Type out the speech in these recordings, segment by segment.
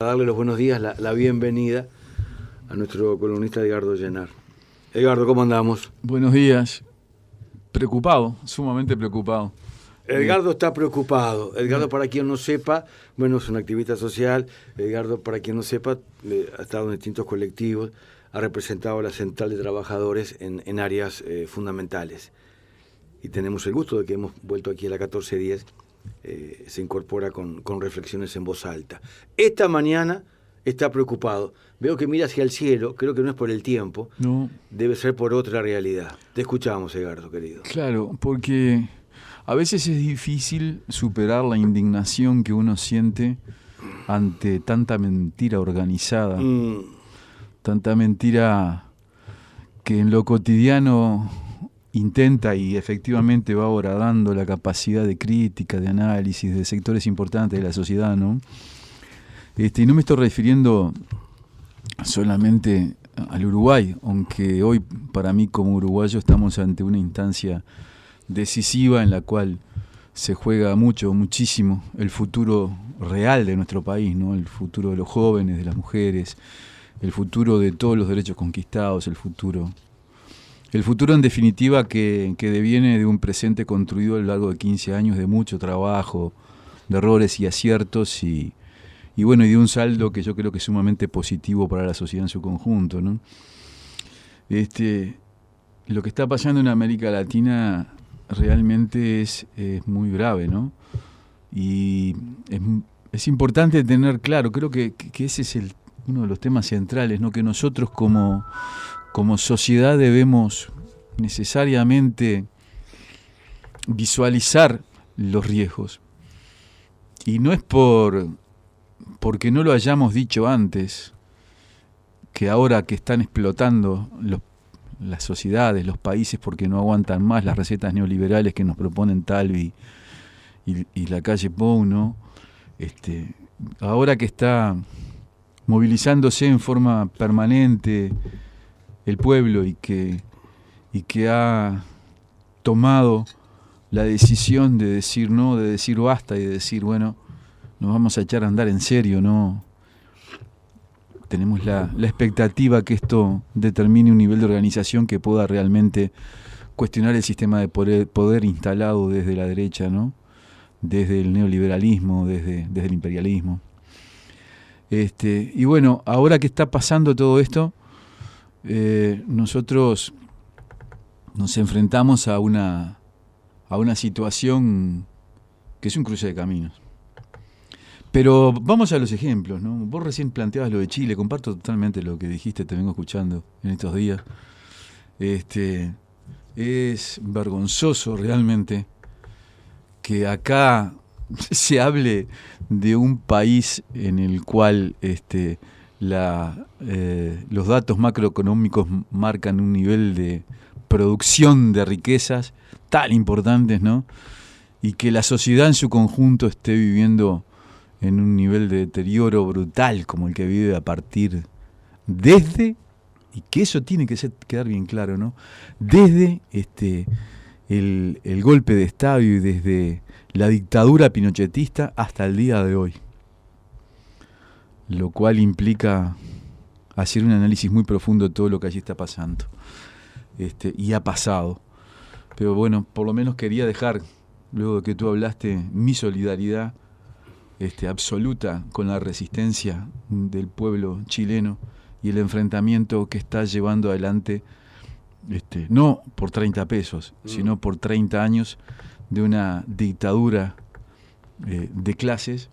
Darle los buenos días, la bienvenida a nuestro columnista Edgardo Llenar. Edgardo, ¿cómo andamos? Buenos días. Preocupado, sumamente preocupado. Edgardo está preocupado. Edgardo, para quien no sepa, bueno, es un activista social. Edgardo, para quien no sepa, ha estado en distintos colectivos, ha representado a la Central de Trabajadores en áreas fundamentales. Y tenemos el gusto de que hemos vuelto aquí a la 1410. Se incorpora con reflexiones en voz alta. Esta mañana está preocupado. Veo que mira hacia el cielo, creo que no es por el tiempo, No, debe ser por otra realidad. Te escuchamos, Edgardo, querido. claro, porque a veces es difícil superar la indignación que uno siente ante tanta mentira organizada, tanta mentira que en lo cotidiano intenta y efectivamente va horadando la capacidad de crítica, de análisis de sectores importantes de la sociedad, ¿no? Y no me estoy refiriendo solamente al Uruguay, aunque hoy para mí como uruguayo estamos ante una instancia decisiva en la cual se juega muchísimo el futuro real de nuestro país, ¿no? El futuro de los jóvenes, de las mujeres, el futuro de todos los derechos conquistados, el futuro en definitiva que deviene de un presente construido a lo largo de 15 años de mucho trabajo, de errores y aciertos y bueno, y de un saldo que yo creo que es sumamente positivo para la sociedad en su conjunto, ¿no? Lo que está pasando en América Latina realmente es muy grave, ¿no? Y es importante tener claro, creo que ese es uno de los temas centrales, ¿no? Que nosotros como sociedad debemos necesariamente visualizar los riesgos. Y no es porque no lo hayamos dicho antes, que ahora que están explotando las sociedades, los países, porque no aguantan más las recetas neoliberales que nos proponen Talvi y la calle Pou, ¿no? Ahora que está movilizándose en forma permanente el pueblo y que ha tomado la decisión de decir no, de decir basta y de decir, bueno, nos vamos a echar a andar en serio, ¿no? Tenemos la expectativa que esto determine un nivel de organización que pueda realmente cuestionar el sistema de poder instalado desde la derecha, ¿no? Desde el neoliberalismo, desde el imperialismo. Y bueno, ahora que está pasando todo esto, nosotros nos enfrentamos a una situación que es un cruce de caminos. Pero vamos a los ejemplos, ¿no? Vos recién planteabas lo de Chile, comparto totalmente lo que dijiste, te vengo escuchando en estos días. Es vergonzoso realmente que acá se hable de un país en el cual los datos macroeconómicos marcan un nivel de producción de riquezas tan importantes, ¿no? Y que la sociedad en su conjunto esté viviendo en un nivel de deterioro brutal como el que vive a partir desde, y que eso tiene que quedar bien claro, ¿no? Desde el golpe de Estado y desde la dictadura pinochetista hasta el día de hoy. Lo cual implica hacer un análisis muy profundo de todo lo que allí está pasando. Y ha pasado. Pero bueno, por lo menos quería dejar, luego de que tú hablaste, mi solidaridad absoluta con la resistencia del pueblo chileno y el enfrentamiento que está llevando adelante, no por 30 pesos, sino por 30 años de una dictadura de clases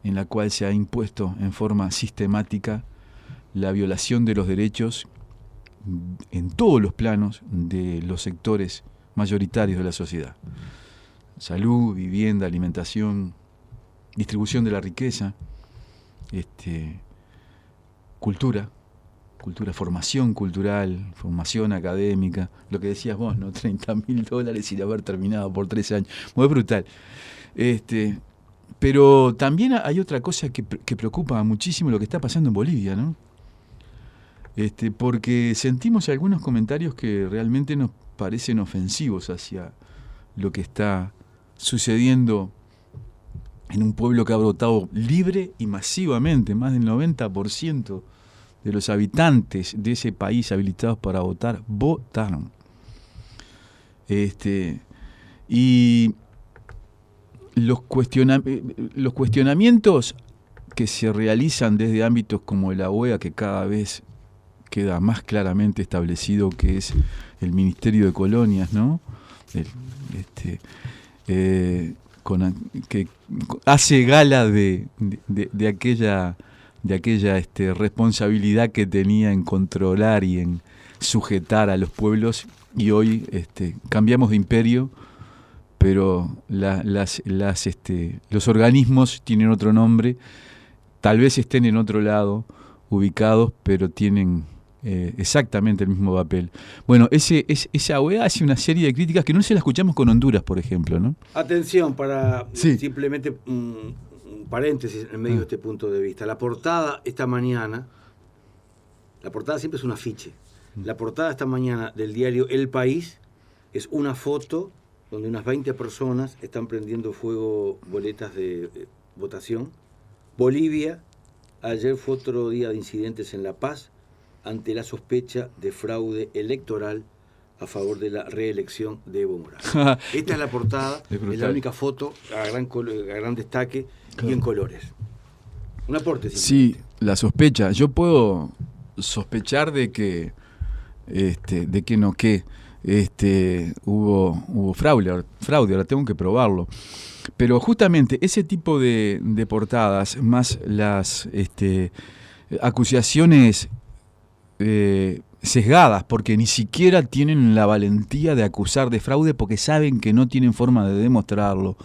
en la cual se ha impuesto en forma sistemática la violación de los derechos en todos los planos de los sectores mayoritarios de la sociedad. Salud, vivienda, alimentación, distribución de la riqueza, cultura, formación cultural, formación académica, lo que decías vos, ¿no? $30.000 sin haber terminado por 13 años. Muy brutal. Pero también hay otra cosa que preocupa muchísimo, lo que está pasando en Bolivia, ¿no? Porque sentimos algunos comentarios que realmente nos parecen ofensivos hacia lo que está sucediendo en un pueblo que ha votado libre y masivamente, más del 90% de los habitantes de ese país habilitados para votar, votaron. Y los cuestionamientos que se realizan desde ámbitos como la OEA, que cada vez queda más claramente establecido que es el Ministerio de Colonias, ¿no? Que hace gala de aquella responsabilidad que tenía en controlar y en sujetar a los pueblos, y hoy cambiamos de imperio, pero los organismos tienen otro nombre, tal vez estén en otro lado ubicados, pero tienen exactamente el mismo papel. Bueno, esa OEA hace una serie de críticas que no se la escuchamos con Honduras, por ejemplo, ¿no? Atención, para simplemente un paréntesis en medio de este punto de vista. La portada esta mañana, la portada siempre es un afiche. La portada esta mañana del diario El País es una foto donde unas 20 personas están prendiendo fuego boletas de votación. Bolivia, ayer fue otro día de incidentes en La Paz ante la sospecha de fraude electoral a favor de la reelección de Evo Morales. Esta es la portada, es la única foto a gran destaque, claro, y en colores. Un aporte. Sí, la sospecha. Yo puedo sospechar de que hubo fraude, ahora tengo que probarlo. Pero justamente ese tipo de portadas, más las acusaciones sesgadas, porque ni siquiera tienen la valentía de acusar de fraude porque saben que no tienen forma de demostrarlo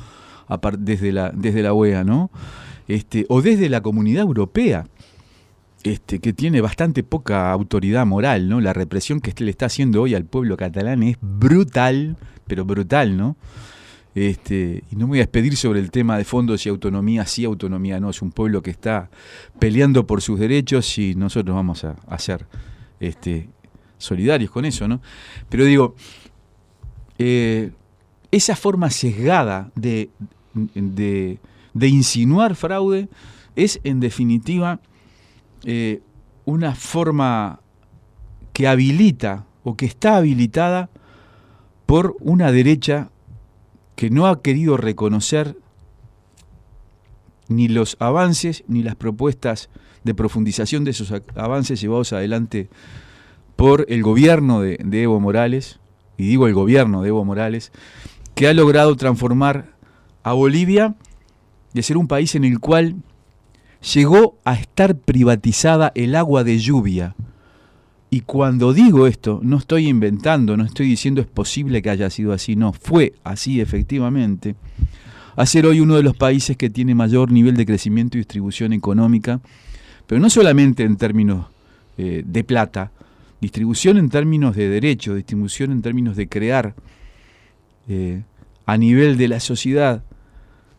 desde la OEA, ¿no? O desde la Comunidad Europea, que tiene bastante poca autoridad moral, ¿no? La represión que le está haciendo hoy al pueblo catalán es brutal, pero brutal, ¿no? Y no me voy a despedir sobre el tema de fondos y autonomía, sí, autonomía no, es un pueblo que está peleando por sus derechos y nosotros vamos a ser solidarios con eso, ¿no? Pero digo, esa forma sesgada de insinuar fraude es en definitiva una forma que habilita o que está habilitada por una derecha que no ha querido reconocer ni los avances ni las propuestas de profundización de esos avances llevados adelante por el gobierno de Evo Morales, y digo el gobierno de Evo Morales, que ha logrado transformar a Bolivia de ser un país en el cual llegó a estar privatizada el agua de lluvia. Y cuando digo esto, no estoy inventando, no estoy diciendo es posible que haya sido así, no, fue así efectivamente, a ser hoy uno de los países que tiene mayor nivel de crecimiento y distribución económica, pero no solamente en términos de plata, distribución en términos de derechos, distribución en términos de crear a nivel de la sociedad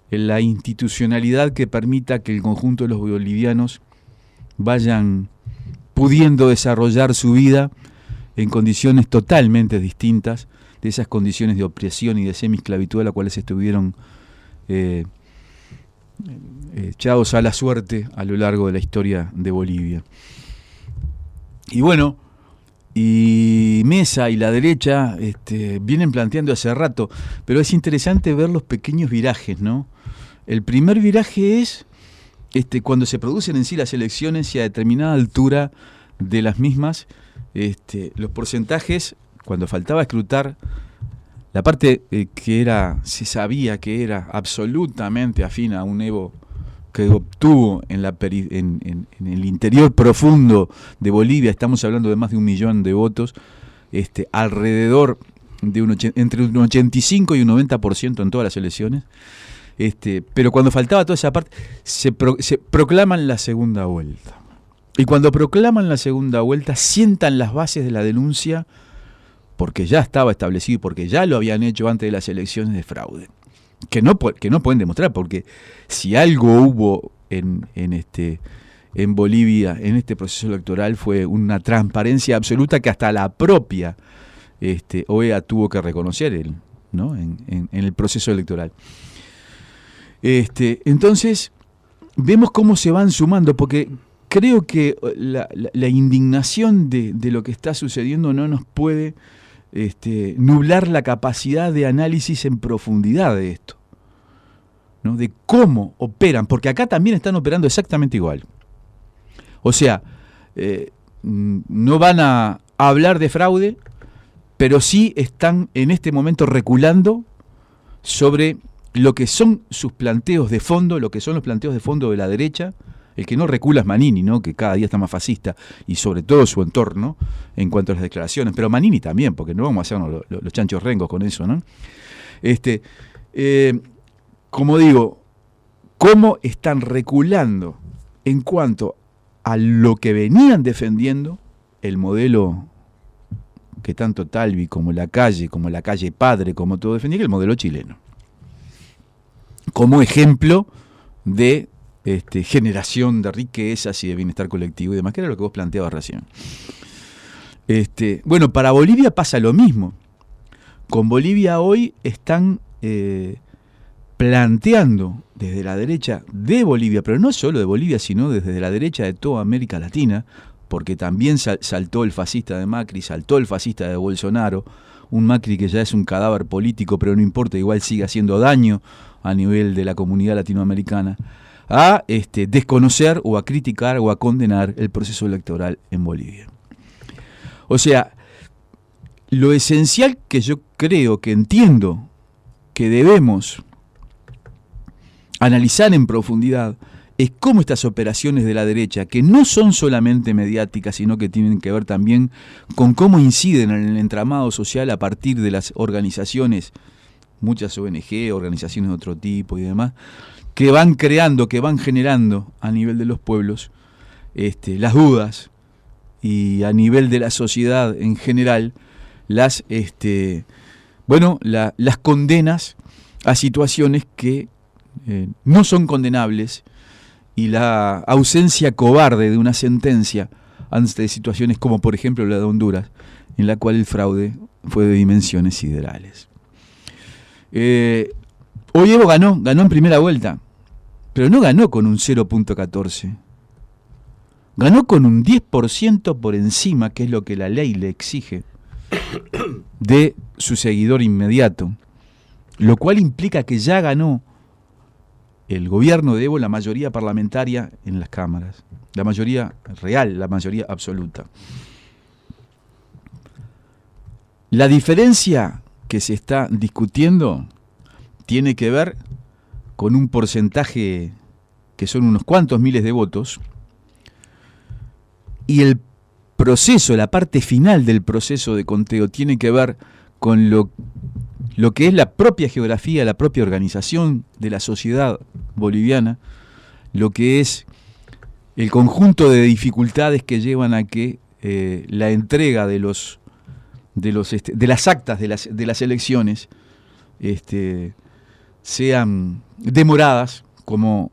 la institucionalidad que permita que el conjunto de los bolivianos vayan pudiendo desarrollar su vida en condiciones totalmente distintas de esas condiciones de opresión y de semi-esclavitud a las cuales estuvieron echados a la suerte a lo largo de la historia de Bolivia. Y bueno, y Mesa y la derecha vienen planteando hace rato, pero es interesante ver los pequeños virajes, ¿no? El primer viraje es cuando se producen en sí las elecciones y a determinada altura de las mismas, los porcentajes, cuando faltaba escrutar, la parte que se sabía que era absolutamente afín a un Evo que obtuvo en el interior profundo de Bolivia, estamos hablando de más de 1 millón de votos, alrededor de entre un 85 y un 90% en todas las elecciones, pero cuando faltaba toda esa parte, se proclaman la segunda vuelta. Y cuando proclaman la segunda vuelta, sientan las bases de la denuncia, porque ya estaba establecido, porque ya lo habían hecho antes de las elecciones, de fraude. Que no pueden demostrar, porque si algo hubo en Bolivia, en este proceso electoral, fue una transparencia absoluta que hasta la propia OEA tuvo que reconocer, ¿no? en el proceso electoral. Entonces, vemos cómo se van sumando, porque creo que la indignación de lo que está sucediendo no nos puede nublar la capacidad de análisis en profundidad de esto, ¿no? De cómo operan, porque acá también están operando exactamente igual. O sea, no van a hablar de fraude, pero sí están en este momento reculando sobre lo que son sus planteos de fondo, lo que son los planteos de fondo de la derecha. El que no recula es Manini, ¿no? Que cada día está más fascista, y sobre todo su entorno en cuanto a las declaraciones, pero Manini también, porque no vamos a hacernos los chanchos rengos con eso, ¿no? Como digo, cómo están reculando en cuanto a lo que venían defendiendo, el modelo que tanto Talvi como la calle Padre, como todo defendía, el modelo chileno, como ejemplo de generación de riquezas y de bienestar colectivo y demás, que era lo que vos planteabas recién. Bueno, para Bolivia pasa lo mismo. Con Bolivia hoy están planteando desde la derecha de Bolivia, pero no solo de Bolivia, sino desde la derecha de toda América Latina, porque también saltó el fascista de Macri, saltó el fascista de Bolsonaro, un Macri que ya es un cadáver político, pero no importa, igual sigue haciendo daño a nivel de la comunidad latinoamericana, a desconocer o a criticar o a condenar el proceso electoral en Bolivia. O sea, lo esencial que yo creo, que entiendo, que debemos analizar en profundidad, es cómo estas operaciones de la derecha, que no son solamente mediáticas, sino que tienen que ver también con cómo inciden en el entramado social a partir de las organizaciones, muchas ONG, organizaciones de otro tipo y demás, que van creando, que van generando a nivel de los pueblos las dudas, y a nivel de la sociedad en general las condenas a situaciones que no son condenables, y la ausencia cobarde de una sentencia ante situaciones como por ejemplo la de Honduras, en la cual el fraude fue de dimensiones siderales. Hoy Evo ganó en primera vuelta, pero no ganó con un 0.14. Ganó con un 10% por encima, que es lo que la ley le exige, de su seguidor inmediato, lo cual implica que ya ganó el gobierno de Evo la mayoría parlamentaria en las cámaras, la mayoría real, la mayoría absoluta. La diferencia que se está discutiendo tiene que ver con un porcentaje que son unos cuantos miles de votos, y el proceso, la parte final del proceso de conteo tiene que ver con lo que es la propia geografía, la propia organización de la sociedad boliviana, lo que es el conjunto de dificultades que llevan a que la entrega de las actas de las elecciones sean demoradas, como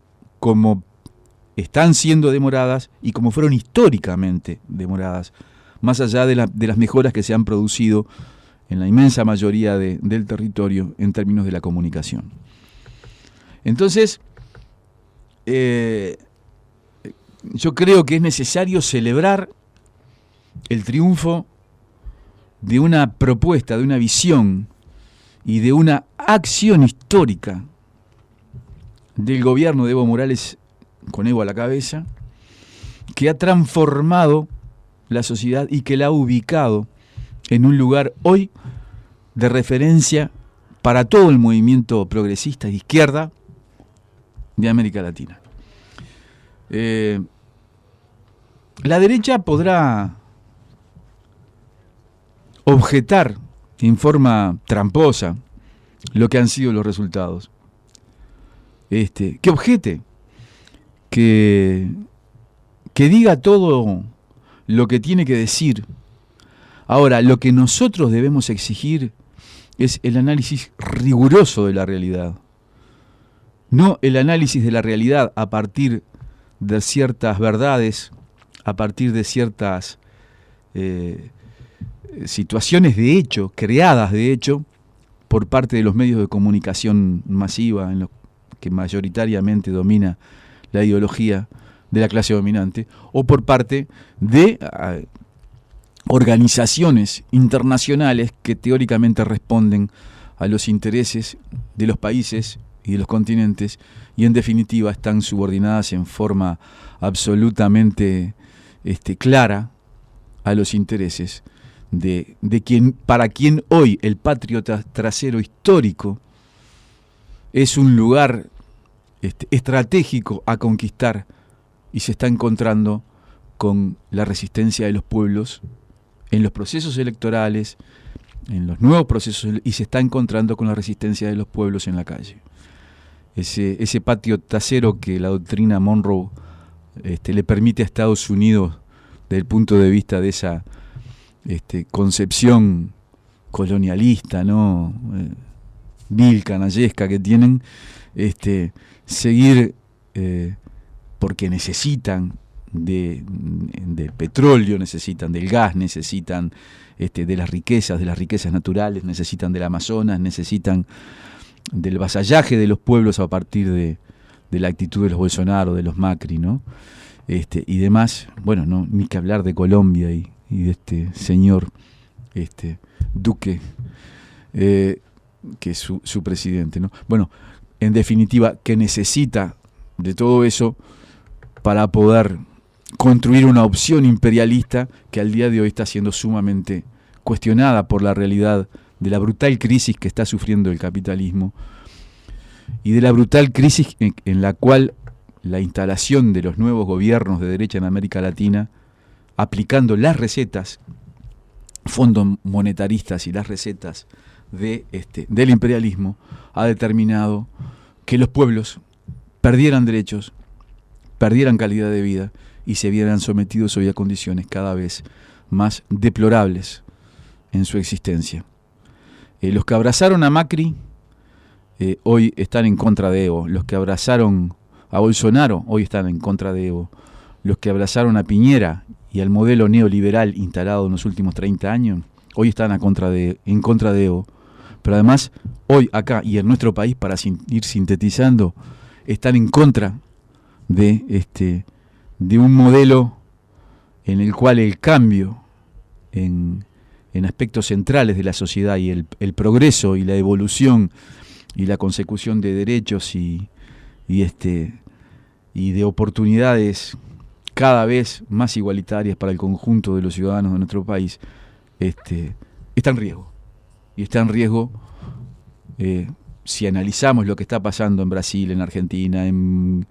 están siendo demoradas y como fueron históricamente demoradas, más allá de las mejoras que se han producido en la inmensa mayoría del territorio en términos de la comunicación. Entonces, yo creo que es necesario celebrar el triunfo de una propuesta, de una visión y de una acción histórica del gobierno de Evo Morales, con Evo a la cabeza, que ha transformado la sociedad y que la ha ubicado en un lugar hoy de referencia para todo el movimiento progresista de izquierda de América Latina. La derecha podrá objetar en forma tramposa lo que han sido los resultados. Que objete, que diga todo lo que tiene que decir. Ahora, lo que nosotros debemos exigir es el análisis riguroso de la realidad. No el análisis de la realidad a partir de ciertas verdades, a partir de ciertas situaciones de hecho, creadas de hecho, por parte de los medios de comunicación masiva en los que mayoritariamente domina la ideología de la clase dominante, o por parte de organizaciones internacionales que teóricamente responden a los intereses de los países y de los continentes, y en definitiva están subordinadas en forma absolutamente clara a los intereses de quien, para quien hoy el patio trasero histórico es un lugar estratégico a conquistar, y se está encontrando con la resistencia de los pueblos en los procesos electorales, en los nuevos procesos, y se está encontrando con la resistencia de los pueblos en la calle. Ese patio trasero que la doctrina Monroe le permite a Estados Unidos, desde el punto de vista de esa concepción colonialista, ¿no? Vil, canallesca que tienen, seguir porque necesitan del petróleo, necesitan del gas, necesitan de las riquezas naturales, necesitan del Amazonas, necesitan del vasallaje de los pueblos a partir de la actitud de los Bolsonaro, de los Macri, ¿no? Y demás. Bueno, no, ni que hablar de Colombia y de este señor Duque, que es su presidente, ¿no? Bueno, en definitiva, que necesita de todo eso para poder construir una opción imperialista que al día de hoy está siendo sumamente cuestionada por la realidad de la brutal crisis que está sufriendo el capitalismo y de la brutal crisis en la cual la instalación de los nuevos gobiernos de derecha en América Latina, aplicando las recetas fondos monetaristas y las recetas del imperialismo, ha determinado que los pueblos perdieran derechos, perdieran calidad de vida y se vieran sometidos hoy a condiciones cada vez más deplorables en su existencia. Los que abrazaron a Macri hoy están en contra de Evo. Los que abrazaron a Bolsonaro hoy están en contra de Evo. Los que abrazaron a Piñera y al modelo neoliberal instalado en los últimos 30 años hoy están en contra de Evo. Pero además, hoy acá y en nuestro país, para ir sintetizando, están en contra de un modelo en el cual el cambio en aspectos centrales de la sociedad y el progreso y la evolución y la consecución de derechos y de oportunidades cada vez más igualitarias para el conjunto de los ciudadanos de nuestro país está en riesgo. Y está en riesgo si analizamos lo que está pasando en Brasil, en Argentina, en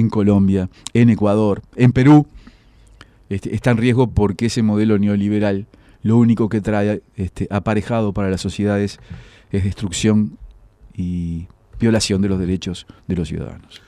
Colombia, en Ecuador, en Perú. Está en riesgo porque ese modelo neoliberal lo único que trae aparejado para las sociedades es destrucción y violación de los derechos de los ciudadanos.